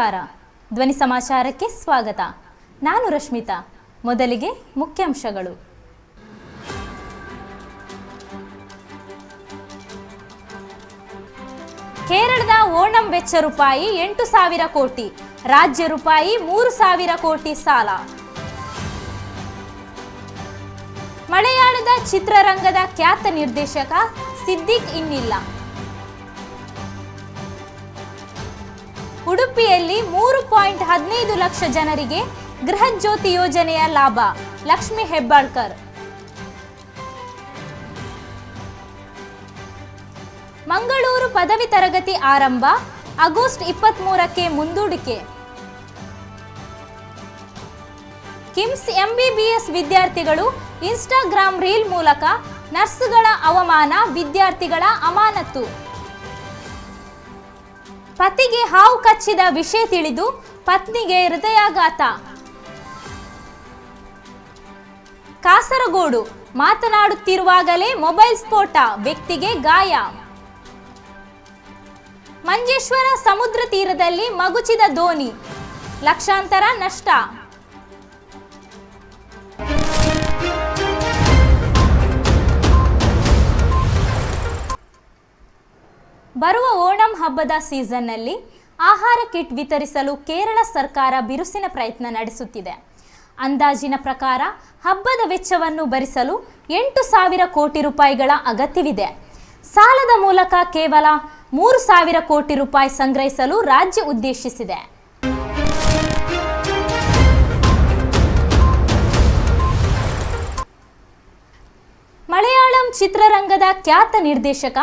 ನಮಸ್ಕಾರ. ಧ್ವನಿ ಸಮಾಚಾರಕ್ಕೆ ಸ್ವಾಗತ. ನಾನು ರಶ್ಮಿತಾ. ಮೊದಲಿಗೆ ಮುಖ್ಯಾಂಶಗಳು. ಕೇರಳದ ಓಣಂ ವೆಚ್ಚ ರೂಪಾಯಿ 8,000 ಕೋಟಿ, ರಾಜ್ಯ ರೂಪಾಯಿ 3,000 ಕೋಟಿ ಸಾಲ. ಮಲಯಾಳದ ಚಿತ್ರರಂಗದ ಖ್ಯಾತ ನಿರ್ದೇಶಕ ಸಿದ್ದಿಕ್ ಇನ್ನಿಲ್ಲ. ಉಡುಪಿಯಲ್ಲಿ 3.15 ಲಕ್ಷ ಜನರಿಗೆ ಗೃಹಜ್ಯೋತಿ ಯೋಜನೆಯ ಲಾಭ. ಲಕ್ಷ್ಮಿ ಹೆಬ್ಬಾಳ್ಕರ್. ಮಂಗಳೂರು ಪದವಿ ತರಗತಿ ಆರಂಭ, ಆಗಸ್ಟ್ 23ಕ್ಕೆ ಮುಂದೂಡಿಕೆ. ಕಿಮ್ಸ್ ಎಂಬಿಬಿಎಸ್ ವಿದ್ಯಾರ್ಥಿಗಳು ಇನ್ಸ್ಟಾಗ್ರಾಮ್ ರೀಲ್ ಮೂಲಕ ನರ್ಸ್ಗಳ ಅವಮಾನ, ವಿದ್ಯಾರ್ಥಿಗಳ ಅಮಾನತು. ಪತಿಗೆ ಹಾವು ಕಚ್ಚಿದ ವಿಷಯ ತಿಳಿದು ಪತ್ನಿಗೆ ಹೃದಯಾಘಾತ. ಕಾಸರಗೋಡು, ಮಾತನಾಡುತ್ತಿರುವಾಗಲೇ ಮೊಬೈಲ್ ಸ್ಫೋಟ, ವ್ಯಕ್ತಿಗೆ ಗಾಯ. ಮಂಜೇಶ್ವರ ಸಮುದ್ರ ತೀರದಲ್ಲಿ ಮಗುಚಿದ ದೋಣಿ, ಲಕ್ಷಾಂತರ ನಷ್ಟ. ಬರುವ ಓಣಂ ಹಬ್ಬದ ಸೀಸನ್ನಲ್ಲಿ ಆಹಾರ ಕಿಟ್ ವಿತರಿಸಲು ಕೇರಳ ಸರ್ಕಾರ ಬಿರುಸಿನ ಪ್ರಯತ್ನ ನಡೆಸುತ್ತಿದೆ. ಅಂದಾಜಿನ ಪ್ರಕಾರ ಹಬ್ಬದ ವೆಚ್ಚವನ್ನು ಭರಿಸಲು 8,000 ಕೋಟಿ ರೂಪಾಯಿಗಳ ಅಗತ್ಯವಿದೆ. ಸಾಲದ ಮೂಲಕ ಕೇವಲ 3,000 ಕೋಟಿ ರೂಪಾಯಿ ಸಂಗ್ರಹಿಸಲು ರಾಜ್ಯ ಉದ್ದೇಶಿಸಿದೆ. ಮಲಯಾಳಂ ಚಿತ್ರರಂಗದ ಖ್ಯಾತ ನಿರ್ದೇಶಕ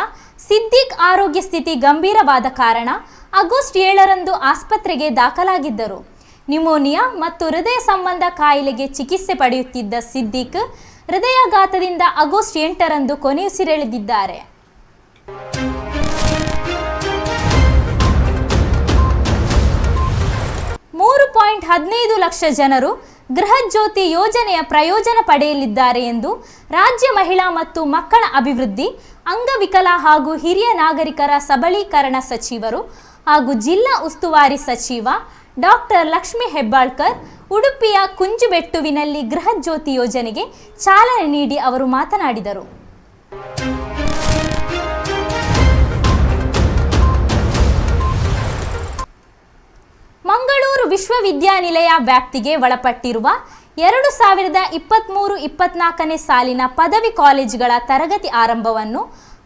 ಸಿದ್ದಿಕ್ ಆರೋಗ್ಯ ಸ್ಥಿತಿ ಗಂಭೀರವಾದ ಕಾರಣ ಆಗಸ್ಟ್ 7ರಂದು ಆಸ್ಪತ್ರೆಗೆ ದಾಖಲಾಗಿದ್ದರು. ನ್ಯೂಮೋನಿಯಾ ಮತ್ತು ಹೃದಯ ಸಂಬಂಧ ಕಾಯಿಲೆಗೆ ಚಿಕಿತ್ಸೆ ಪಡೆಯುತ್ತಿದ್ದ ಸಿದ್ದಿಕ್ ಹೃದಯಾಘಾತದಿಂದ ಆಗಸ್ಟ್ 8ರಂದು ಕೊನೆಯುಸಿರೆಳೆದಿದ್ದಾರೆ. $3.15 ಲಕ್ಷ ಜನರು ಗೃಹಜ್ಯೋತಿ ಯೋಜನೆಯ ಪ್ರಯೋಜನ ಪಡೆಯಲಿದ್ದಾರೆ ಎಂದು ರಾಜ್ಯ ಮಹಿಳಾ ಮತ್ತು ಮಕ್ಕಳ ಅಭಿವೃದ್ಧಿ, ಅಂಗವಿಕಲ ಹಾಗೂ ಹಿರಿಯ ನಾಗರಿಕರ ಸಬಲೀಕರಣ ಸಚಿವರು ಹಾಗೂ ಜಿಲ್ಲಾ ಉಸ್ತುವಾರಿ ಸಚಿವ ಡಾಕ್ಟರ್ ಲಕ್ಷ್ಮಿ ಹೆಬ್ಬಾಳ್ಕರ್ ಉಡುಪಿಯ ಕುಂಜುಬೆಟ್ಟುವಿನಲ್ಲಿ ಗೃಹಜ್ಯೋತಿ ಯೋಜನೆಗೆ ಚಾಲನೆ ನೀಡಿ ಅವರು ಮಾತನಾಡಿದರು. ಮಂಗಳೂರು ವಿಶ್ವವಿದ್ಯಾನಿಲಯ ವ್ಯಾಪ್ತಿಗೆ ಒಳಪಟ್ಟಿರುವ 2023-24ನೇ ಸಾಲಿನ ಪದವಿ ಕಾಲೇಜುಗಳ ತರಗತಿ ಆರಂಭವನ್ನು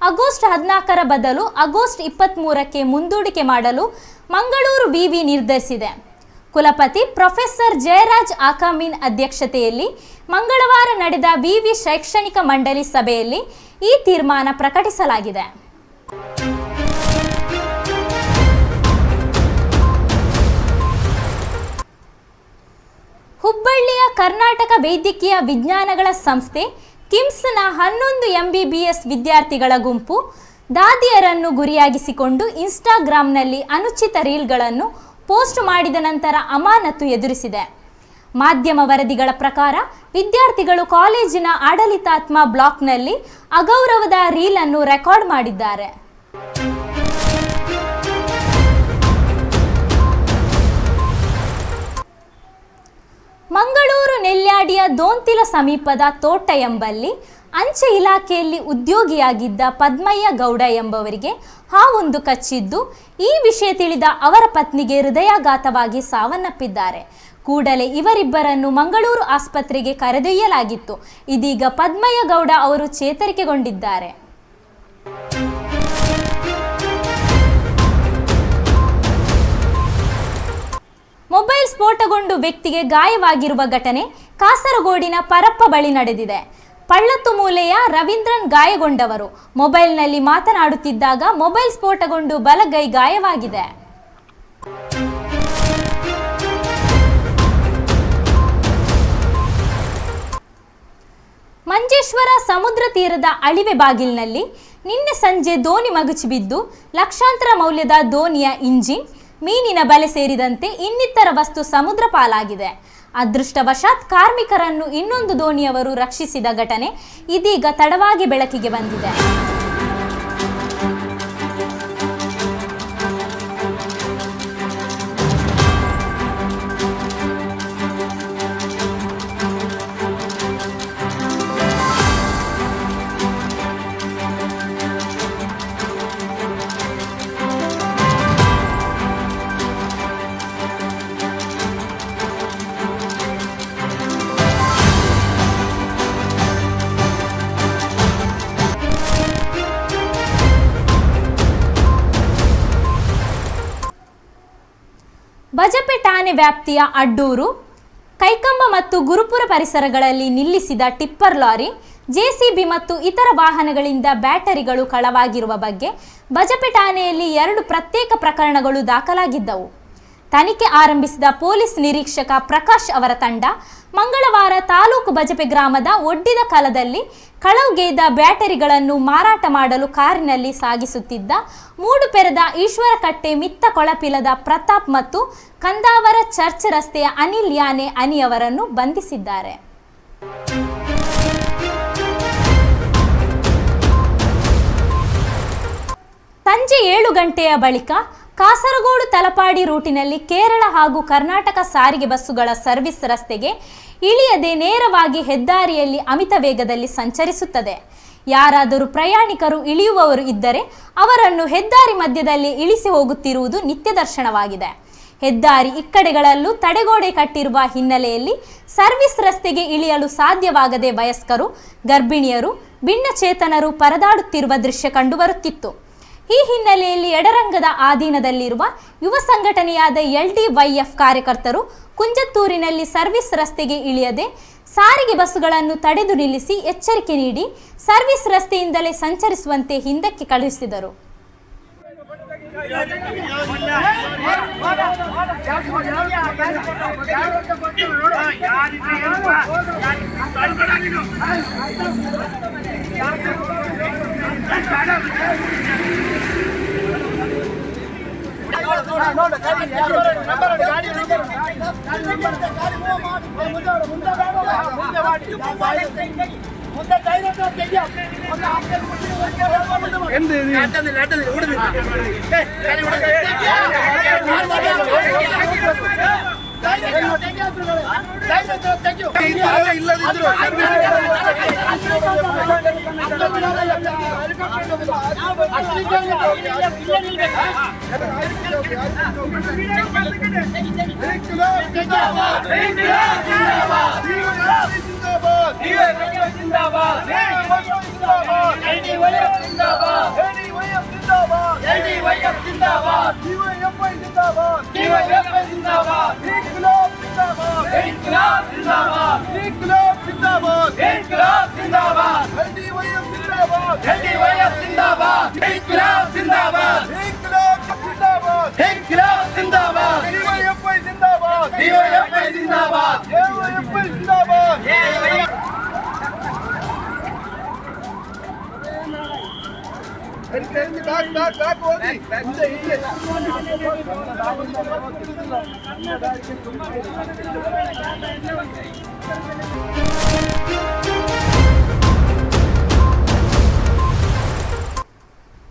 ಆಗಸ್ಟ್ 14ರ ಬದಲು ಆಗಸ್ಟ್ 23ಕ್ಕೆ ಮುಂದೂಡಿಕೆ ಮಾಡಲು ಮಂಗಳೂರು ವಿವಿ ನಿರ್ಧರಿಸಿದೆ. ಕುಲಪತಿ ಪ್ರೊಫೆಸರ್ ಜಯರಾಜ್ ಆಕಾಮೀನ್ ಅಧ್ಯಕ್ಷತೆಯಲ್ಲಿ ಮಂಗಳವಾರ ನಡೆದ ವಿವಿ ಶೈಕ್ಷಣಿಕ ಮಂಡಳಿ ಸಭೆಯಲ್ಲಿ ಈ ತೀರ್ಮಾನ ಪ್ರಕಟಿಸಲಾಗಿದೆ. ಹುಬ್ಬಳ್ಳಿಯ ಕರ್ನಾಟಕ ವೈದ್ಯಕೀಯ ವಿಜ್ಞಾನಗಳ ಸಂಸ್ಥೆ ಕಿಮ್ಸ್ನ 11 ಎಂಬಿಬಿಎಸ್ ವಿದ್ಯಾರ್ಥಿಗಳ ಗುಂಪು ದಾದಿಯರನ್ನು ಗುರಿಯಾಗಿಸಿಕೊಂಡು ಇನ್ಸ್ಟಾಗ್ರಾಂನಲ್ಲಿ ಅನುಚಿತ ರೀಲ್ಗಳನ್ನು ಪೋಸ್ಟ್ ಮಾಡಿದ ನಂತರ ಅಮಾನತು ಎದುರಿಸಿದೆ. ಮಾಧ್ಯಮ ವರದಿಗಳ ಪ್ರಕಾರ ವಿದ್ಯಾರ್ಥಿಗಳು ಕಾಲೇಜಿನ ಆಡಳಿತಾತ್ಮ ಬ್ಲಾಕ್ನಲ್ಲಿ ಅಗೌರವದ ರೀಲನ್ನು ರೆಕಾರ್ಡ್ ಮಾಡಿದ್ದಾರೆ. ಮಂಗಳೂರು ನೆಲ್ಯಾಡಿಯ ದೋಂತಿಲ ಸಮೀಪದ ತೋಟ ಎಂಬಲ್ಲಿ ಅಂಚೆ ಇಲಾಖೆಯಲ್ಲಿ ಉದ್ಯೋಗಿಯಾಗಿದ್ದ ಪದ್ಮಯ್ಯ ಗೌಡ ಎಂಬವರಿಗೆ ಹಾವೊಂದು ಕಚ್ಚಿದ್ದು, ಈ ವಿಷಯ ತಿಳಿದ ಅವರ ಪತ್ನಿಗೆ ಹೃದಯಾಘಾತವಾಗಿ ಸಾವನ್ನಪ್ಪಿದ್ದಾರೆ. ಕೂಡಲೇ ಇವರಿಬ್ಬರನ್ನು ಮಂಗಳೂರು ಆಸ್ಪತ್ರೆಗೆ ಕರೆದೊಯ್ಯಲಾಗಿತ್ತು. ಇದೀಗ ಪದ್ಮಯ್ಯ ಗೌಡ ಅವರು ಚೇತರಿಕೆಗೊಂಡಿದ್ದಾರೆ. ಮೊಬೈಲ್ ಸ್ಫೋಟಗೊಂಡು ವ್ಯಕ್ತಿಗೆ ಗಾಯವಾಗಿರುವ ಘಟನೆ ಕಾಸರಗೋಡಿನ ಪರಪ್ಪ ಬಳಿ ನಡೆದಿದೆ. ಪಳ್ಳತ್ತು ಮೂಲೆಯ ರವೀಂದ್ರನ್ ಗಾಯಗೊಂಡವರು. ಮೊಬೈಲ್ನಲ್ಲಿ ಮಾತನಾಡುತ್ತಿದ್ದಾಗ ಮೊಬೈಲ್ ಸ್ಫೋಟಗೊಂಡು ಬಲಗೈ ಗಾಯವಾಗಿದೆ. ಮಂಜೇಶ್ವರ ಸಮುದ್ರ ತೀರದ ಅಳಿವೆ ಬಾಗಿಲಿನಲ್ಲಿ ನಿನ್ನೆ ಸಂಜೆ ದೋಣಿ ಮಗುಚಿ ಬಿದ್ದು ಲಕ್ಷಾಂತರ ಮೌಲ್ಯದ ದೋಣಿಯ ಇಂಜಿನ್, ಮೀನಿನ ಬಲೆ ಸೇರಿದಂತೆ ಇನ್ನಿತರ ವಸ್ತು ಸಮುದ್ರ ಪಾಲಾಗಿದೆ. ಅದೃಷ್ಟವಶಾತ್ ಕಾರ್ಮಿಕರನ್ನು ಇನ್ನೊಂದು ದೋಣಿಯವರು ರಕ್ಷಿಸಿದ ಘಟನೆ ಇದೀಗ ತಡವಾಗಿ ಬೆಳಕಿಗೆ ಬಂದಿದೆ. ಬಜಪೆ ಠಾಣೆ ವ್ಯಾಪ್ತಿಯ ಅಡ್ಡೂರು, ಕೈಕಂಬ ಮತ್ತು ಗುರುಪುರ ಪರಿಸರಗಳಲ್ಲಿ ನಿಲ್ಲಿಸಿದ ಟಿಪ್ಪರ್ ಲಾರಿ, ಜೆಸಿಬಿ ಮತ್ತು ಇತರ ವಾಹನಗಳಿಂದ ಬ್ಯಾಟರಿಗಳು ಕಳವಾಗಿರುವ ಬಗ್ಗೆ ಬಜಪೆ ಠಾಣೆಯಲ್ಲಿ 2 ಪ್ರತ್ಯೇಕ ಪ್ರಕರಣಗಳು ದಾಖಲಾಗಿದ್ದವು. ತನಿಖೆ ಆರಂಭಿಸಿದ ಪೊಲೀಸ್ ನಿರೀಕ್ಷಕ ಪ್ರಕಾಶ್ ಅವರ ತಂಡ ಮಂಗಳವಾರ ತಾಲೂಕು ಬಜಪೆ ಗ್ರಾಮದ ಒಡ್ಡಿದ ಕಲದಲ್ಲಿ ಕಳವುಗೆಯ್ದ ಬ್ಯಾಟರಿಗಳನ್ನು ಮಾರಾಟ ಮಾಡಲು ಕಾರಿನಲ್ಲಿ ಸಾಗಿಸುತ್ತಿದ್ದ ಮೂಡುಪೆರದ ಈಶ್ವರಕಟ್ಟೆ ಮಿತ್ತ ಕೊಳಪಿಲದ ಪ್ರತಾಪ್ ಮತ್ತು ಕಂದಾವರ ಚರ್ಚ್ ರಸ್ತೆಯ ಅನಿಲ್ ಯಾನೆ ಅನಿಯವರನ್ನು ಬಂಧಿಸಿದ್ದಾರೆ. ಸಂಜೆ 7 ಗಂಟೆಯ ಬಳಿಕ ಕಾಸರಗೋಡು ತಲಪಾಡಿ ರೂಟಿನಲ್ಲಿ ಕೇರಳ ಹಾಗೂ ಕರ್ನಾಟಕ ಸಾರಿಗೆ ಬಸ್ಸುಗಳ ಸರ್ವಿಸ್ ರಸ್ತೆಗೆ ಇಳಿಯದೆ ನೇರವಾಗಿ ಹೆದ್ದಾರಿಯಲ್ಲಿ ಅಮಿತ ವೇಗದಲ್ಲಿ ಸಂಚರಿಸುತ್ತದೆ. ಯಾರಾದರೂ ಪ್ರಯಾಣಿಕರು ಇಳಿಯುವವರು ಇದ್ದರೆ ಅವರನ್ನು ಹೆದ್ದಾರಿ ಮಧ್ಯದಲ್ಲಿ ಇಳಿಸಿ ಹೋಗುತ್ತಿರುವುದು ನಿತ್ಯ ದರ್ಶನವಾಗಿದೆ. ಹೆದ್ದಾರಿ ಇಕ್ಕಡೆಗಳಲ್ಲೂ ತಡೆಗೋಡೆ ಕಟ್ಟಿರುವ ಹಿನ್ನೆಲೆಯಲ್ಲಿ ಸರ್ವಿಸ್ ರಸ್ತೆಗೆ ಇಳಿಯಲು ಸಾಧ್ಯವಾಗದೆ ವಯಸ್ಕರು, ಗರ್ಭಿಣಿಯರು, ಭಿನ್ನಚೇತನರು ಪರದಾಡುತ್ತಿರುವ ದೃಶ್ಯ ಕಂಡುಬರುತ್ತಿತ್ತು. ಈ ಹಿನ್ನೆಲೆಯಲ್ಲಿ ಎಡರಂಗದ ಅಧೀನದಲ್ಲಿರುವ ಯುವ ಸಂಘಟನೆಯಾದ LDYF ಕಾರ್ಯಕರ್ತರು ಕುಂಜತ್ತೂರಿನಲ್ಲಿ ಸರ್ವಿಸ್ ರಸ್ತೆಗೆ ಇಳಿಯದೆ ಸಾರಿಗೆ ಬಸ್ಸುಗಳನ್ನು ತಡೆದು ನಿಲ್ಲಿಸಿ ಎಚ್ಚರಿಕೆ ನೀಡಿ ಸರ್ವಿಸ್ ರಸ್ತೆಯಿಂದಲೇ ಸಂಚರಿಸುವಂತೆ ಹಿಂದಕ್ಕೆ ಕಳುಹಿಸಿದರು.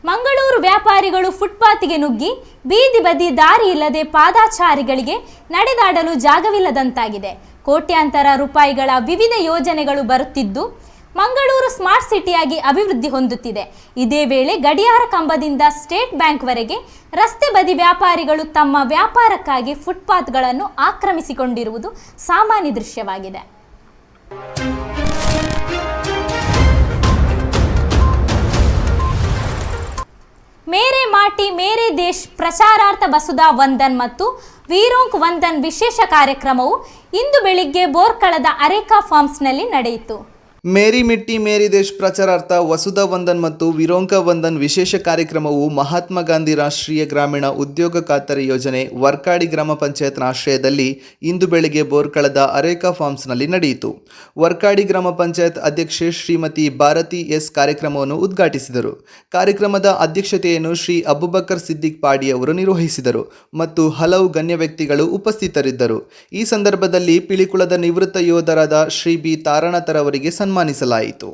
ಮಂಗಳೂರು ವ್ಯಾಪಾರಿಗಳು ಫುಟ್ಪಾತ್ಗೆ ನುಗ್ಗಿ ಬೀದಿ ಬದಿ ದಾರಿ ಇಲ್ಲದೆ ಪಾದಾಚಾರಿಗಳಿಗೆ ನಡೆದಾಡಲು ಜಾಗವಿಲ್ಲದಂತಾಗಿದೆ. ಕೋಟ್ಯಾಂತರ ರೂಪಾಯಿಗಳ ವಿವಿಧ ಯೋಜನೆಗಳು ಬರುತ್ತಿದ್ದು ಮಂಗಳೂರು ಸ್ಮಾರ್ಟ್ ಸಿಟಿಯಾಗಿ ಅಭಿವೃದ್ಧಿ ಹೊಂದುತ್ತಿದೆ. ಇದೇ ವೇಳೆ ಗಡಿಯಾರ ಕಂಬದಿಂದ ಸ್ಟೇಟ್ ಬ್ಯಾಂಕ್ವರೆಗೆ ರಸ್ತೆ ಬದಿ ವ್ಯಾಪಾರಿಗಳು ತಮ್ಮ ವ್ಯಾಪಾರಕ್ಕಾಗಿ ಫುಟ್ಪಾತ್ಗಳನ್ನು ಆಕ್ರಮಿಸಿಕೊಂಡಿರುವುದು ಸಾಮಾನ್ಯ ದೃಶ್ಯವಾಗಿದೆ. ಮೇರೆ ಮಾಟಿ ಮೇರೆ ದೇಶ್ ಪ್ರಚಾರಾರ್ಥ ವಸುಧಾ ವಂದನ್ ಮತ್ತು ವೀರೋಂಕ್ ವಂದನ್ ವಿಶೇಷ ಕಾರ್ಯಕ್ರಮವು ಇಂದು ಬೆಳಿಗ್ಗೆ ಬೋರ್ಕಳದ ಅರೇಕಾ ಫಾರ್ಮ್ಸ್ನಲ್ಲಿ ನಡೆಯಿತು. ಮೇರಿ ಮಿಟ್ಟಿ ಮೇರಿ ದೇಶ್ ಪ್ರಚಾರಾರ್ಥ ವಸುಧಾ ವಂದನ್ ಮತ್ತು ವಿರೋಂಕ ವಂದನ್ ವಿಶೇಷ ಕಾರ್ಯಕ್ರಮವು ಮಹಾತ್ಮ ಗಾಂಧಿ ರಾಷ್ಟ್ರೀಯ ಗ್ರಾಮೀಣ ಉದ್ಯೋಗ ಖಾತರಿ ಯೋಜನೆ ವರ್ಕಾಡಿ ಗ್ರಾಮ ಪಂಚಾಯತ್ನ ಆಶ್ರಯದಲ್ಲಿ ಇಂದು ಬೆಳಗ್ಗೆ ಬೋರ್ಕಳದ ಅರೇಕಾ ಫಾರ್ಮ್ಸ್ನಲ್ಲಿ ನಡೆಯಿತು. ವರ್ಕಾಡಿ ಗ್ರಾಮ ಪಂಚಾಯತ್ ಅಧ್ಯಕ್ಷೆ ಶ್ರೀಮತಿ ಭಾರತಿ ಎಸ್ ಕಾರ್ಯಕ್ರಮವನ್ನು ಉದ್ಘಾಟಿಸಿದರು. ಕಾರ್ಯಕ್ರಮದ ಅಧ್ಯಕ್ಷತೆಯನ್ನು ಶ್ರೀ ಅಬುಬಕರ್ ಸಿದ್ದಿಕ್ ಪಾಡಿ ಅವರು ನಿರ್ವಹಿಸಿದರು ಮತ್ತು ಹಲವು ಗಣ್ಯ ವ್ಯಕ್ತಿಗಳು ಉಪಸ್ಥಿತರಿದ್ದರು. ಈ ಸಂದರ್ಭದಲ್ಲಿ ಪಿಲಿಕುಳದ ನಿವೃತ್ತ ಯೋಧರಾದ ಶ್ರೀ ಬಿ ತಾರಣತರ್ ಅವರಿಗೆ ಸನ್ಮಾನಿಸಲಾಯಿತು.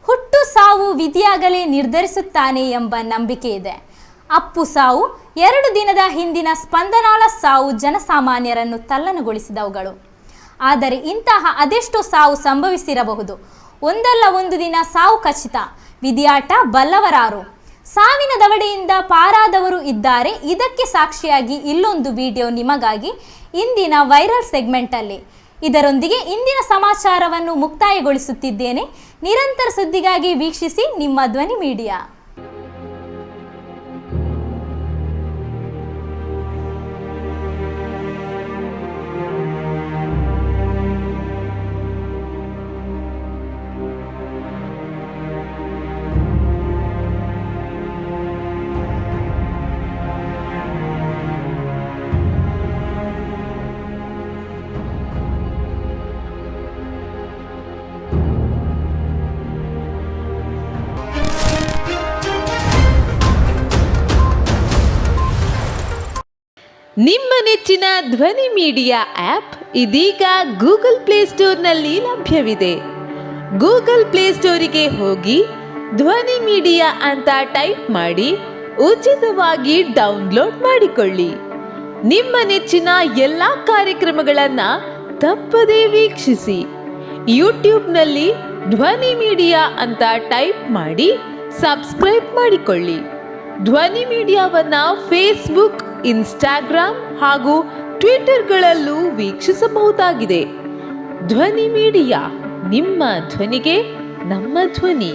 ಹುಟ್ಟು ಸಾವು ವಿಧಿಯಾಗಲೇ ನಿರ್ಧರಿಸುತ್ತಾನೆ ಎಂಬ ನಂಬಿಕೆ ಇದೆ. ಅಪ್ಪು ಸಾವು 2 ದಿನದ ಹಿಂದಿನ ಸ್ಪಂದನಾಳ ಸಾವು ಜನಸಾಮಾನ್ಯರನ್ನು ತಲ್ಲಣಗೊಳಿಸಿದವುಗಳು. ಆದರೆ ಇಂತಹ ಅದೆಷ್ಟೋ ಸಾವು ಸಂಭವಿಸಿರಬಹುದು. ಒಂದಲ್ಲ ಒಂದು ದಿನ ಸಾವು ಖಚಿತ. ವಿಧಿಯಾಟ ಬಲ್ಲವರಾರು. ಸಾವಿನ ದವಡೆಯಿಂದ ಪಾರಾದವರು ಇದ್ದಾರೆ. ಇದಕ್ಕೆ ಸಾಕ್ಷಿಯಾಗಿ ಇಲ್ಲೊಂದು ವಿಡಿಯೋ ನಿಮಗಾಗಿ ಇಂದಿನ ವೈರಲ್ ಸೆಗ್ಮೆಂಟಲ್ಲಿ. ಇದರೊಂದಿಗೆ ಇಂದಿನ ಸಮಾಚಾರವನ್ನು ಮುಕ್ತಾಯಗೊಳಿಸುತ್ತಿದ್ದೇನೆ. ನಿರಂತರ ಸುದ್ದಿಗಾಗಿ ವೀಕ್ಷಿಸಿ ನಿಮ್ಮ ಧ್ವನಿ ಮೀಡಿಯಾ. ನಿಮ್ಮ ನೆಚ್ಚಿನ ಧ್ವನಿ ಮೀಡಿಯಾ ಆ್ಯಪ್ ಇದೀಗ ಗೂಗಲ್ ಪ್ಲೇಸ್ಟೋರ್ನಲ್ಲಿ ಲಭ್ಯವಿದೆ. ಗೂಗಲ್ ಪ್ಲೇಸ್ಟೋರಿಗೆ ಹೋಗಿ ಧ್ವನಿ ಮೀಡಿಯಾ ಅಂತ ಟೈಪ್ ಮಾಡಿ ಉಚಿತವಾಗಿ ಡೌನ್ಲೋಡ್ ಮಾಡಿಕೊಳ್ಳಿ. ನಿಮ್ಮ ನೆಚ್ಚಿನ ಎಲ್ಲ ಕಾರ್ಯಕ್ರಮಗಳನ್ನು ತಪ್ಪದೇ ವೀಕ್ಷಿಸಿ. ಯೂಟ್ಯೂಬ್ನಲ್ಲಿ ಧ್ವನಿ ಮೀಡಿಯಾ ಅಂತ ಟೈಪ್ ಮಾಡಿ ಸಬ್ಸ್ಕ್ರೈಬ್ ಮಾಡಿಕೊಳ್ಳಿ. ಧ್ವನಿ ಮೀಡಿಯಾವನ್ನ ಫೇಸ್ಬುಕ್, ಇನ್ಸ್ಟಾಗ್ರಾಮ್ ಹಾಗೂ ಟ್ವಿಟರ್ಗಳಲ್ಲೂ ವೀಕ್ಷಿಸಬಹುದಾಗಿದೆ. ಧ್ವನಿ ಮೀಡಿಯಾ, ನಿಮ್ಮ ಧ್ವನಿಗೆ ನಮ್ಮ ಧ್ವನಿ.